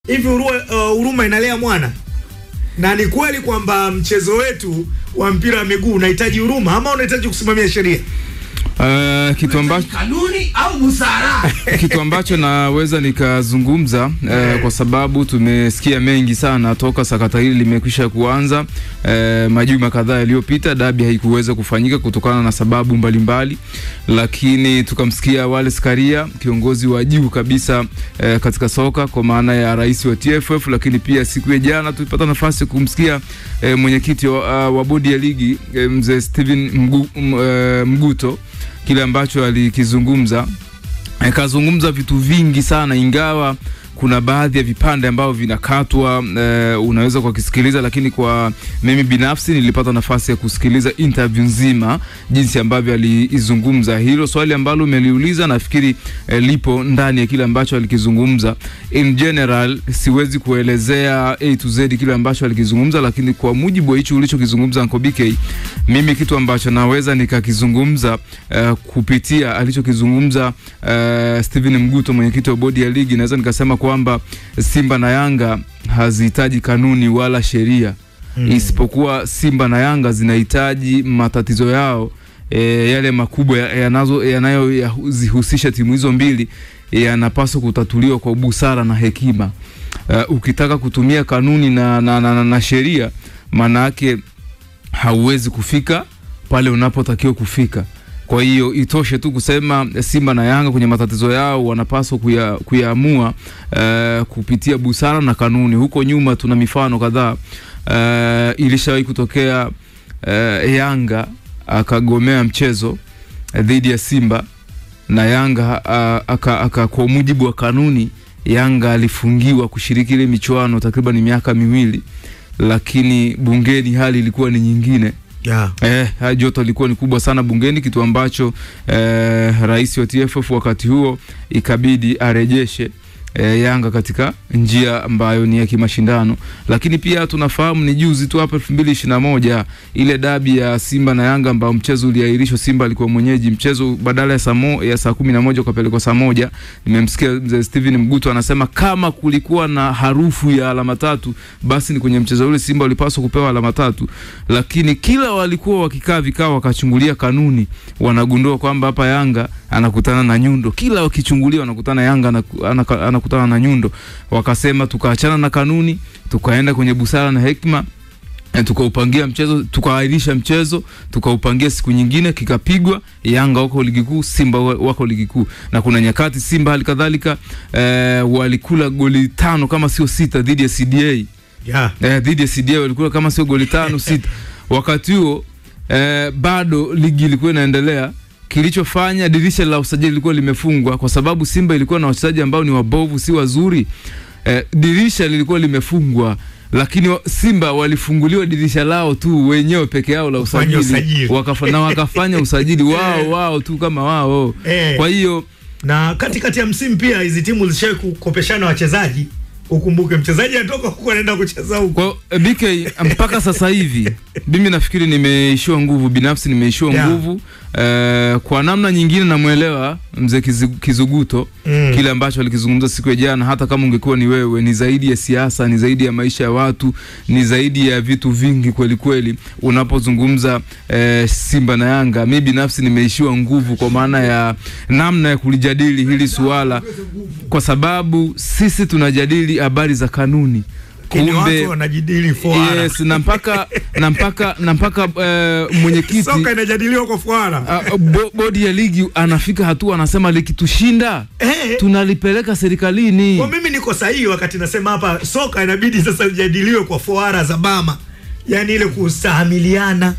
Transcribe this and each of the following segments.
Hivi huruma inalea mwana? Na ni kweli kwamba mchezo wetu wa mpira wa miguu unahitaji huruma ama unahitaji kusimamia sheria? Kitu ambacho kanuni au busara kitu ambacho naweza nikazungumza kwa sababu tumesikia mengi sana toka sakata hili limekwisha kuanza. Majuma kadhaa yaliyopita dabi haikuweza kufanyika kutokana na sababu mbalimbali, lakini tukamsikia Wallace Karia, kiongozi wa juu kabisa katika soka kwa maana ya rais wa TFF, lakini pia siku ya jana tulipata nafasi kumsikia mwenyekiti wa bodi ya ligi mzee Steven Mguto. Kile ambacho alikizungumza, akazungumza vitu vingi sana, ingawa kuna baadhi ya vipande ambao vinakatwa unaweza kwa kusikiliza, lakini kwa mimi binafsi nilipata nafasi ya kusikiliza interview nzima jinsi ambavyo alizungumza. Hilo swali ambalo umeliuliza nafikiri lipo ndani ya kile ambacho alikizungumza. In general siwezi kuelezea A to Z kile ambacho alikizungumza, lakini kwa mujibu wa hicho ulichokizungumza Uncle BK, mimi kitu ambacho naweza nikakizungumza kupitia alichokizungumza Steven Mguto, mwenyekiti wa bodi ya ligi, naweza nikasema kwamba Simba na Yanga hazihitaji kanuni wala sheria. Isipokuwa Simba na Yanga zinahitaji matatizo yao yale makubwa yanayozihusisha timu hizo mbili yanapaswa kutatuliwa kwa busara na hekima. Ukitaka kutumia kanuni na sheria, maana yake hauwezi kufika pale unapotakiwa kufika. Kwa hiyo itoshe tu kusema Simba na Yanga kwenye matatizo yao wanapaswa kuyaamua kupitia busara na kanuni. Huko nyuma tuna mifano kadhaa. Ilishawahi kutokea Yanga akagomea mchezo dhidi ya Simba na Yanga kwa mujibu wa kanuni Yanga alifungiwa kushiriki ile michuano takriban miaka 2, lakini bungeni hali ilikuwa ni nyingine. Joto lilikuwa ni kubwa sana bungeni, kitu ambacho rais wa TFF wakati huo ikabidi arejeshe Yanga katika njia ambayo ni ya kimashindano. Lakini pia tunafahamu ni juzi tu hapa 2021 ile dabi ya Simba na Yanga ambao mchezo uliahirishwa, Simba alikuwa mwenyeji, mchezo badala ya saa 11 ukapelekwa saa 1. Nimemsikia mzee Steven Mguto anasema kama kulikuwa na harufu ya alama 3 basi ni kwenye mchezo ule Simba walipaswa kupewa alama 3. Lakini kila walikuwa wakikaa vikao wakachungulia kanuni, wanagundua kwamba hapa Yanga anakutana na nyundo. Kila wakichungulia wanakutana Yanga anakutana na nyundo. Wakasema tukaachana na kanuni, tukaenda kwenye busara na hekima, tukaupangia mchezo, tukaahirisha mchezo, tukaupangia siku nyingine, kikapigwa. Yanga wako ligi kuu, Simba wako ligi kuu. Na kuna nyakati Simba halikadhalika walikula goli 5 kama sio 6 dhidi ya CDA. Dhidi ya CDA walikula kama sio goli 5 6. Wakati huo bado ligi ilikuwa inaendelea. Kilichofanya dirisha la usajili lilikuwa limefungwa kwa sababu Simba ilikuwa na wachezaji ambao ni wabovu, si wazuri. Dirisha lilikuwa limefungwa, lakini Simba walifunguliwa dirisha lao tu wenyewe peke yao la usajili. Wakafanya usajili wao tu kama wao. Kwa hiyo na katikati ya msimu pia hizi timu zishawahi kukopeshana wachezaji. Ukumbuke mchezaji anatoka huko anaenda kucheza huko. Kwa BK mpaka sasa hivi mimi nafikiri nimeishiwa nguvu, binafsi nimeishiwa nguvu. Kwa namna nyingine namuelewa mzee Kizuguto kile ambacho alikizungumza siku ya jana. Hata kama ungekuwa ni wewe, ni zaidi ya siasa, ni zaidi ya maisha ya watu, ni zaidi ya vitu vingi kweli kweli unapozungumza Simba na Yanga. Mimi binafsi nimeishiwa nguvu kwa maana ya namna ya kulijadili hili suala, kwa sababu sisi tunajadili habari za kanuni, kumbe watu wanajadili fuara. Yes, na mpaka mwenyekiti soka inajadiliwa kwa fuara. Bodi ya ligi anafika hatua anasema likitushinda tunalipeleka serikalini. Kwa mimi niko sahihi wakati nasema hapa soka inabidi sasa lijadiliwe kwa fuara za bama, yani ile kustahamiliana.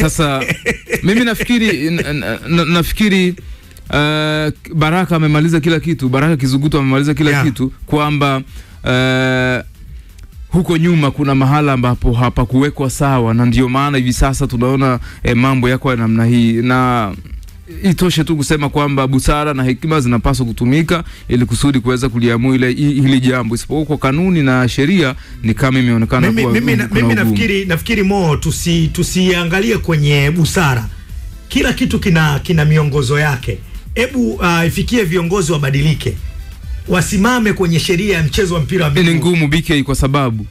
Sasa mimi nafikiri Baraka amemaliza kila kitu. Baraka Kizuguto amemaliza kila kitu, kwamba huko nyuma kuna mahala ambapo hapakuwekwa sawa, na ndio maana hivi sasa tunaona mambo yako ya namna hii. Na itoshe tu kusema kwamba busara na hekima zinapaswa kutumika ili kusudi kuweza kuliamua hili jambo, isipokuwa kwa kanuni na sheria ni kama imeonekana kuwa mimi nafikiri tusiangalie kwenye busara. Kila kitu kina miongozo yake. Hebu ifikie viongozi wabadilike. wasimame kwenye sheria ya mchezo wa mpira wa miguu. Ni ngumu BK kwa sababu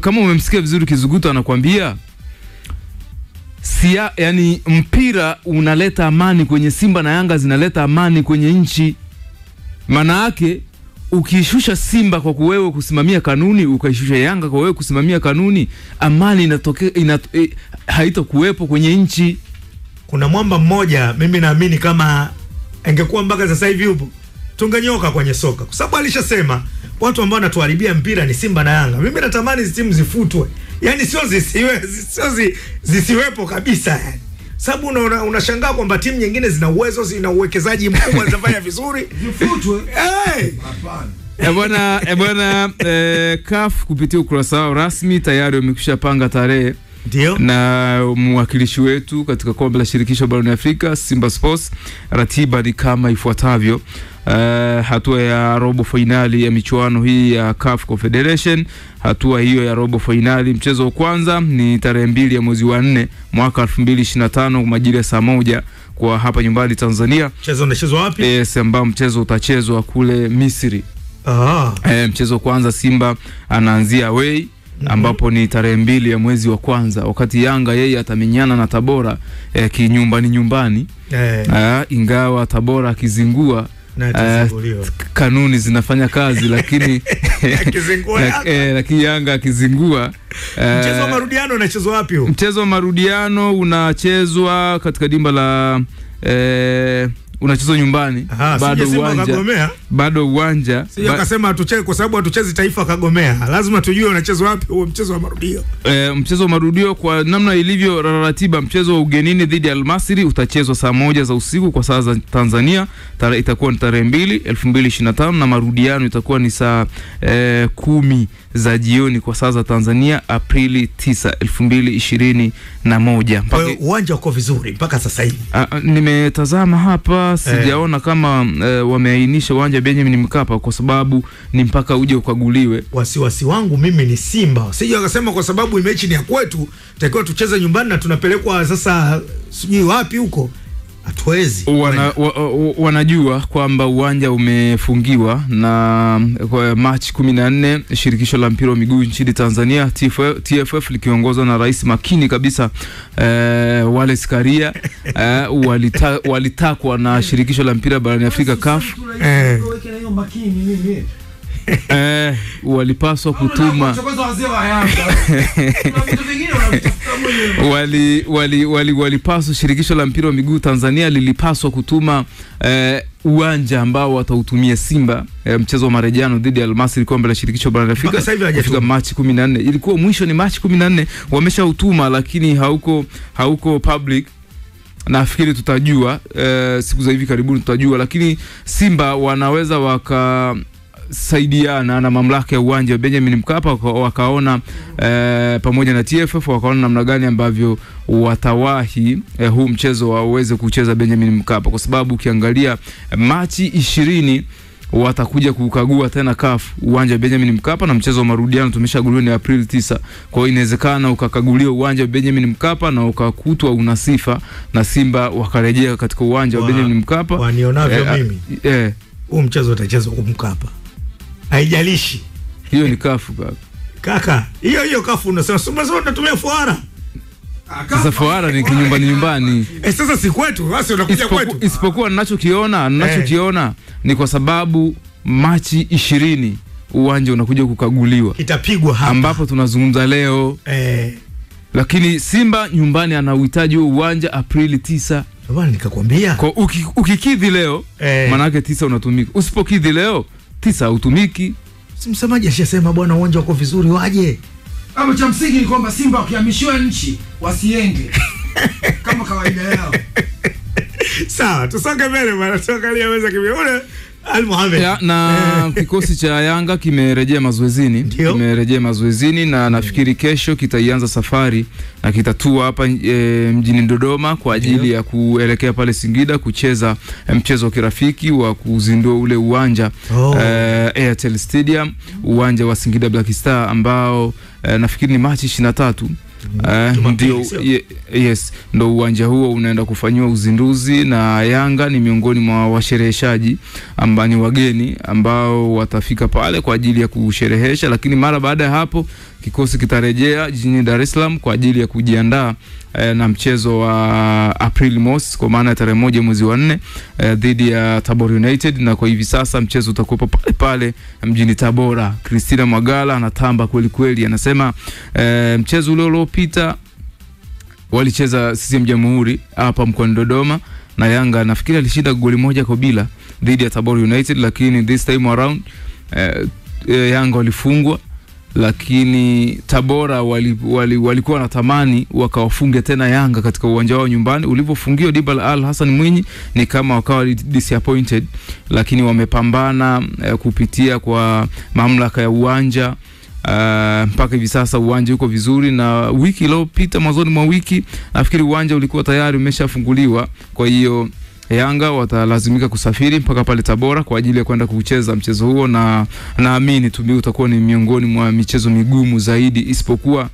kama umemsikia vizuri Kizuguto anakuambia yani mpira unaleta amani kwenye Simba na Yanga zinaleta amani kwenye nchi. Maana yake ukishusha Simba kwa wewe kusimamia kanuni, ukaishusha Yanga kwa wewe kusimamia kanuni, amani haitakuwepo kwenye nchi. Kuna mwamba mmoja mimi naamini kama angekuwa mpaka sasa hivi yupo, tungenyoka kwenye soka, kwa sababu alishasema watu ambao wanatuharibia mpira ni Simba na Yanga. Mimi natamani hizo timu zifutwe, yani sio zisiwepo kabisa yani. Sababu unashangaa kwamba timu nyingine zina uwezo, zina uwekezaji mkubwa, zinafanya vizuri, zifutwe. Bwana CAF kupitia ukurasa wao rasmi tayari wamekwisha panga tarehe. Ndio. Na mwakilishi wetu katika kombe la shirikisho barani Afrika Simba Sports, ratiba ni kama ifuatavyo. Hatua ya robo finali ya michuano hii ya CAF Confederation. Hatua hiyo ya robo finali, mchezo wa kwanza ni tarehe 2 ya mwezi wa 4 mwaka 2025 majira ya saa 1 kwa hapa nyumbani Tanzania. Mchezo unachezwa wapi? Ambao mchezo utachezwa kule Misri. Mchezo kwanza Simba anaanzia away ambapo ni tarehe 2 ya mwezi wa kwanza, wakati Yanga yeye atamenyana na Tabora nyumbani. Ingawa Tabora akizingua kanuni zinafanya kazi lakini lakini Yanga akizingua. Mchezo wa marudiano unachezwa wapi huo? Mchezo wa marudiano unachezwa katika dimba la unachezwa nyumbani. Bado uwanja sio akasema atucheze kwa sababu atucheze Taifa Kagomea, lazima tujue unachezwa wapi huo mchezo wa marudio. Mchezo wa marudio kwa namna ilivyo ratiba, mchezo wa ugenini dhidi ya Al Masry utachezwa saa 1 za usiku kwa saa za Tanzania. Itakuwa ni tarehe 2 2025 na marudiano itakuwa ni saa 10 za jioni kwa saa za Tanzania, Aprili 9 2021. Mpaka uwanja uko vizuri mpaka sasa hivi. Nimetazama hapa sijaona kama wameainisha uwanja Benjamin Mkapa kwa sababu ni mpaka uje ukaguliwe. Wasiwasi wangu mimi ni Simba sije wakasema kwa sababu mechi ni ya kwetu takiwa tucheze nyumbani na tunapelekwa sasa sijui wapi huko. Hatuwezi. Wanajua kwamba uwanja umefungiwa na kwa March 14 shirikisho la mpira wa miguu nchini Tanzania TFF likiongozwa na rais makini kabisa Wallace Karia walitakwa na shirikisho la mpira barani Afrika CAF walipaswa kutuma walipaswa shirikisho la mpira wa miguu Tanzania lilipaswa kutuma uwanja ambao watautumia Simba mchezo wa marejano dhidi ya Al Masry kombe la shirikisho barani Afrika kufika March 14. Ilikuwa mwisho ni March 14, wameshautuma lakini hauko public. Nafikiri tutajua siku za hivi karibuni tutajua, lakini Simba wanaweza wakasaidiana na mamlaka ya uwanja wa Benjamin Mkapa wakaona pamoja na TFF wakaona namna gani ambavyo watawahi huu mchezo waweze kucheza Benjamin Mkapa, kwa sababu ukiangalia Machi 20 watakuja kukagua tena CAF uwanja wa Benjamin Mkapa na mchezo wa marudiano tumeshaguliwa ni April 9. Kwa hiyo inawezekana ukakaguliwa uwanja wa Benjamin Mkapa na ukakutwa una sifa na Simba wakarejea katika uwanja wa Benjamin Mkapa. Wanionavyo mimi huu mchezo utachezwa kwa Mkapa, haijalishi hiyo ni CAF kaka. Hiyo CAF unasema tunatumia fuara. Sasa fuara ni nyumbani. Sasa si kwetu, basi unakuja kwetu. Isipokuwa ninachokiona ni kwa sababu Machi 20 uwanja unakuja kukaguliwa. Itapigwa hapa ambapo tunazungumza leo. Lakini Simba nyumbani anauhitaji uwanja Aprili 9. Bwana nikakwambia. Kwa ukikidhi leo maana yake 9 unatumika. Usipokidhi leo 9 hautumiki. Msemaji ashasema bwana uwanja uko vizuri waje. Hapo cha msingi ni kwamba Simba wakihamishiwa nchi wasiende kama kawaida yao. Sawa, tusonge mbele bwana, tuangalie weza kimeona Al Mohamed. Na kikosi cha Yanga kimerejea mazoezini na nafikiri kesho kitaianza safari na kitatua hapa mjini Dodoma kwa ajili ya kuelekea pale Singida kucheza mchezo wa kirafiki wa kuzindua ule uwanja Airtel Stadium, uwanja wa Singida Black Star ambao nafikiri ni Machi 23 Ndio, yes, ndo uwanja huo unaenda kufanywa uzinduzi, na Yanga ni miongoni mwa washereheshaji ambao ni wageni ambao watafika pale kwa ajili ya kusherehesha. Lakini mara baada ya hapo kikosi kitarejea jijini Dar es Salaam kwa ajili ya kujiandaa na mchezo wa April mosi, kwa maana tarehe 1 mwezi wa 4 dhidi ya Tabora United. Na kwa hivi sasa mchezo utakuwa pale mjini Tabora. Christina Mwagala anatamba kweli kweli, anasema mchezo ule uliopita walicheza CCM Jamhuri hapa mkoani Dodoma na Yanga nafikiri alishinda goli 1-0 dhidi ya Tabora United, lakini this time around Yanga walifungwa, lakini Tabora walikuwa wanatamani wakawafunge tena Yanga katika uwanja wao nyumbani. Ulivyofungiwa Dibal Al Hassan Mwinyi ni kama wakawa disappointed, lakini wamepambana kupitia kwa mamlaka ya uwanja. Mpaka hivi sasa uwanja uko vizuri, na wiki iliyopita mwanzoni mwa wiki nafikiri uwanja ulikuwa tayari umeshafunguliwa. Kwa hiyo Yanga watalazimika kusafiri mpaka pale Tabora kwa ajili ya kwenda kucheza mchezo huo, na naamini tumbi utakuwa ni miongoni mwa michezo migumu zaidi, isipokuwa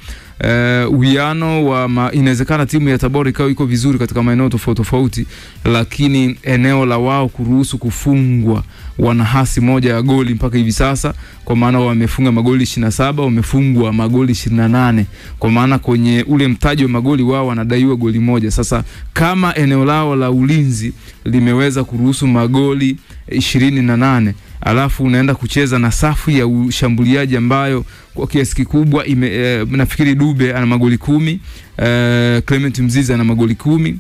uwiano wa inawezekana timu ya Tabora iko vizuri katika maeneo tofauti, lakini eneo la wao kuruhusu kufungwa wana hasi moja ya goli mpaka hivi sasa, kwa maana wamefunga magoli 27, wamefungwa magoli 28, kwa maana kwenye ule mtaji wa magoli wao wanadaiwa goli moja. Sasa kama eneo lao la ulinzi limeweza kuruhusu magoli 28, alafu unaenda kucheza na safu ya ushambuliaji ambayo kwa kiasi kikubwa nafikiri Dube ana magoli 10, Clement Mzize ana magoli 10,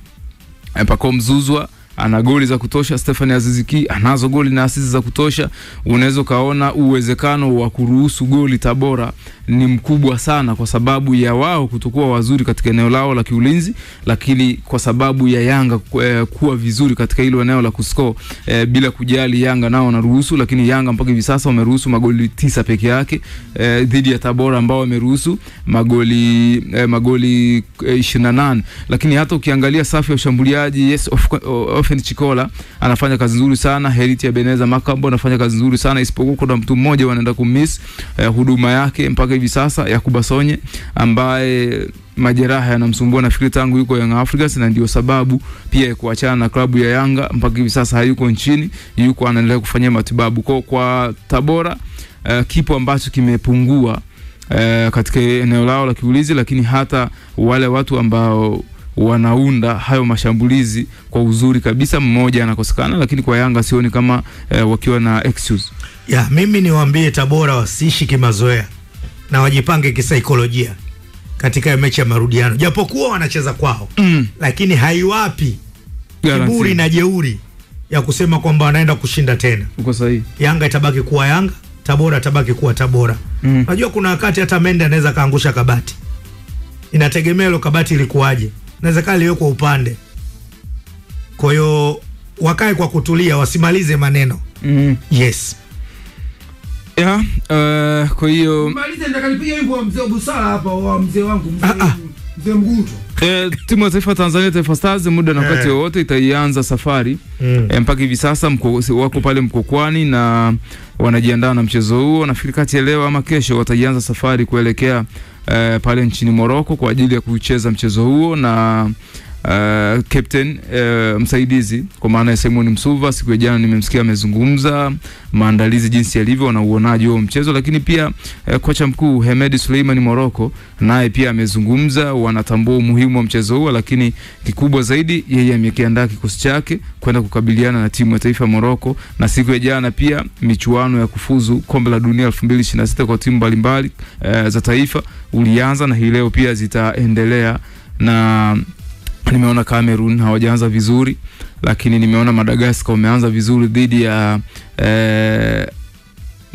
Pako Mzuzwa ana goli za kutosha, Stefani Aziziki anazo goli na assist za kutosha. Unaweza kaona uwezekano wa kuruhusu goli Tabora ni mkubwa sana, kwa sababu ya wao kutokuwa wazuri katika eneo lao la kiulinzi, lakini kwa sababu ya Yanga kuwa vizuri katika hilo eneo la kuscore. Bila kujali Yanga nao wanaruhusu, lakini Yanga mpaka hivi sasa wameruhusu magoli 9 peke yake dhidi ya Tabora ambao wameruhusu magoli 28. Lakini hata ukiangalia safu ya ushambuliaji, yes, Ofen Chikola anafanya kazi nzuri sana, Heriti ya Beneza Makambo anafanya kazi nzuri sana, isipokuwa kuna mtu mmoja wanaenda kumiss huduma yake mpaka hivi sasa, Yakuba Sonye, ambaye majeraha yanamsumbua nafikiri tangu yuko Young Africans, na ndio sababu pia kuachana na klabu ya Yanga mpaka hivi sasa hayuko nchini, yuko anaendelea kufanyia matibabu. Kwa Tabora kipo ambacho kimepungua katika eneo lao la kiulizi, lakini hata wale watu ambao wanaunda hayo mashambulizi kwa uzuri kabisa, mmoja anakosekana, lakini kwa Yanga sioni kama wakiwa na excuse. Mimi niwaambie Tabora wasishi kimazoea na wajipange kisaikolojia katika mechi ya marudiano, japokuwa wanacheza kwao lakini haiwapi kiburi na jeuri ya kusema kwamba wanaenda kushinda tena. Uko sahihi. Yanga itabaki kuwa Yanga, Tabora itabaki kuwa Tabora. Unajua kuna wakati hata Mende anaweza kaangusha kabati, inategemea ile kabati ilikuwaje, naweza kali liwe kwa upande. Kwa hiyo wakae kwa kutulia, wasimalize maneno. Yes. Kwa hiyo malize ndakalipiga wimbo wa mzee Busara hapa, wa mzee wangu mzee Mguto. Timu ya taifa Tanzania Taifa Stars muda na wakati wote itaianza safari. Mpaka hivi sasa wako pale Mkokwani na wanajiandaa na mchezo huo. Nafikiri kati ya leo ama kesho wataanza safari kuelekea pale nchini Morocco kwa ajili ya kucheza mchezo huo, na captain msaidizi kwa maana ya Simon Msuva siku ya jana nimemsikia amezungumza maandalizi jinsi yalivyo na uonaji wa mchezo, lakini pia kocha mkuu Hemedi Suleiman Morocco naye pia amezungumza, wanatambua umuhimu wa mchezo huo, lakini kikubwa zaidi yeye amekiandaa kikosi chake kwenda kukabiliana na timu ya taifa ya Morocco. Na siku ya jana pia michuano ya kufuzu kombe la dunia 2026 kwa timu mbalimbali za taifa ulianza, na hii leo pia zitaendelea, na nimeona Cameroon hawajaanza vizuri, lakini nimeona Madagascar wameanza vizuri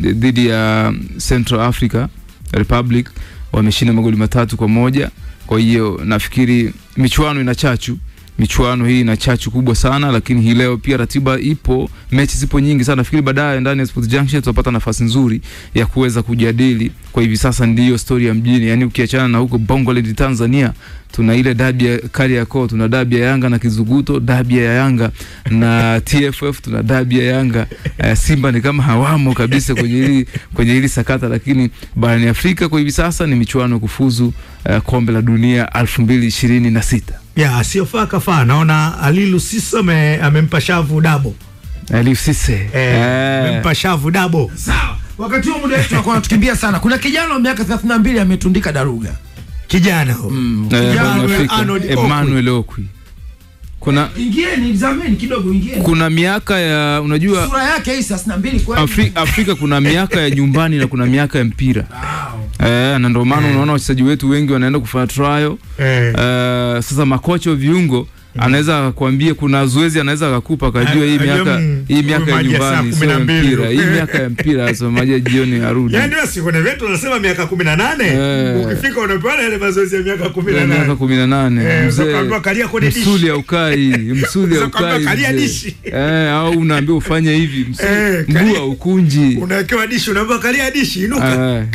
dhidi ya Central Africa Republic, wameshinda magoli 3-1. Kwa hiyo nafikiri michuano ina chachu michuano hii ina chachu kubwa sana, lakini hii leo pia ratiba ipo, mechi zipo nyingi sana. Nafikiri baadaye ndani ya Sports Junction tutapata nafasi nzuri ya kuweza kujadili. Kwa hivi sasa ndiyo story ya mjini, yani ukiachana na huko Bongoland Tanzania, tuna ile dabi ya Kariakoo, tuna dabi ya Yanga na Kizuguto, dabi ya Yanga na TFF, tuna dabi ya Yanga. Simba ni kama hawamo kabisa kwenye hili sakata, lakini barani Afrika kwa hivi sasa ni michuano kufuzu kombe la dunia 2026. Ya, sio faka naona Alilu Sisa amempa shavu Dabo. Alilu Sisa. Amempa shavu Dabo. Sawa. Wakati huo muda wetu tunakuwa tukimbia sana. Kuna kijana wa miaka 32 ametundika daruga. Kijana huyo. Emmanuel Okwi. Kuna ingieni zamani kidogo ingieni. Kuna miaka ya unajua sura yake hii 32 kwa Afrika kuna miaka ya nyumbani na kuna miaka ya mpira. Na ndio maana unaona wachezaji wetu wengi wanaenda kufanya trial. Sasa makocha wa viungo anaweza kukuambia kuna zoezi anaweza akakupa akajua hii miaka ya nyumbani sio mpira. Hii miaka ya mpira sio maji jioni arudi. Yaani wewe siku wetu unasema miaka 18 ukifika unapeana ile mazoezi ya miaka 18. Miaka 18. Mzee kalia kwenye dishi. Msuli aukai. Kalia dishi. Au unaambiwa ufanye hivi mguu ukunji. Unawekewa dishi unaambiwa kalia dishi inuka.